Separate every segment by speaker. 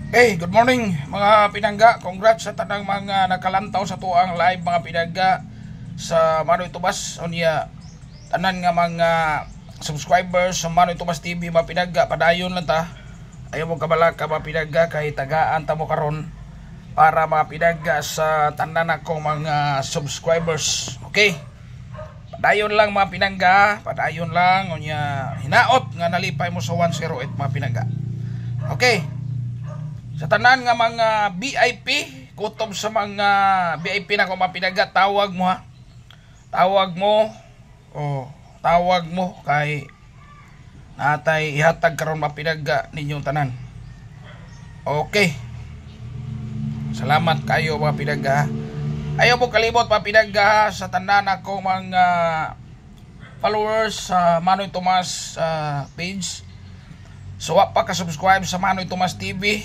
Speaker 1: Hey, good morning mga pinangga. Congrats sa tanang mga nakalantaw sa tuang live mga pinangga sa Manoy Tubas. Unya tanan nga mga subscribers sa Manoy Tubas TV mga pinangga. Padayon lang ta. Ayaw mo kabalaka mga pinangga kay tagaan ta mo karon para mga pinangga sa tanan akong mga subscribers. Okay? Padayon lang mga pinangga, padayon lang. Unya hinaot nga nalipay mo sa 108 mga pinangga. Okay? Sa tanan nga mga VIP, kutob sa mga VIP na ko mapinaga, tawag mo ha. Tawag mo. Tawag mo kay natay ihatag karon mapinaga ninyong tanan. Okay. Salamat kayo mga pinaga. Ayaw mo kalimot mapinaga sa tanan ako mga followers sa Manoy Tomas page. So wa pa ka subscribe sa Manoy Tomas TV.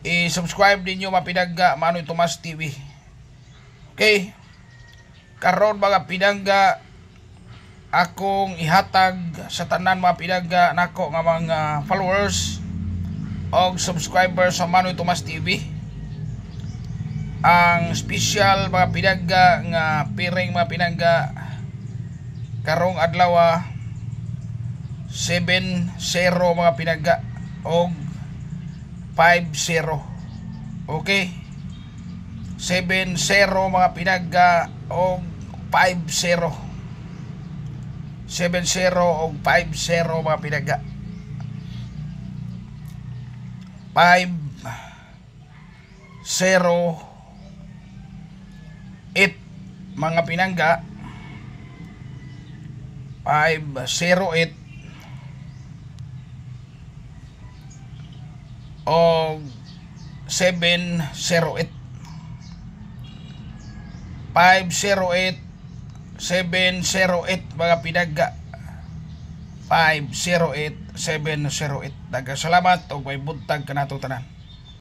Speaker 1: I-subscribe ninyo mga pinangga Manoy Tomas TV. Okay? Karon mga pinangga akong ihatag sa tanan mga pinangga nako nga mga followers o subscribers sa Manoy Tomas TV. Ang special mga pinangga nga piring mga pinangga karong adlaw 7-0 mga pinangga o 5-0. Okay? 7-0 mga pinagga o 5-0. 7-0 o 5-0 mga pinagga. 5-0-8 mga pinangga. 5-0-8 o 7-0-8. 5-0-8 7-0-8 mga pinagga. 5-0-8 7-0-8. Daghang salamat og may buntag kanatong tanan.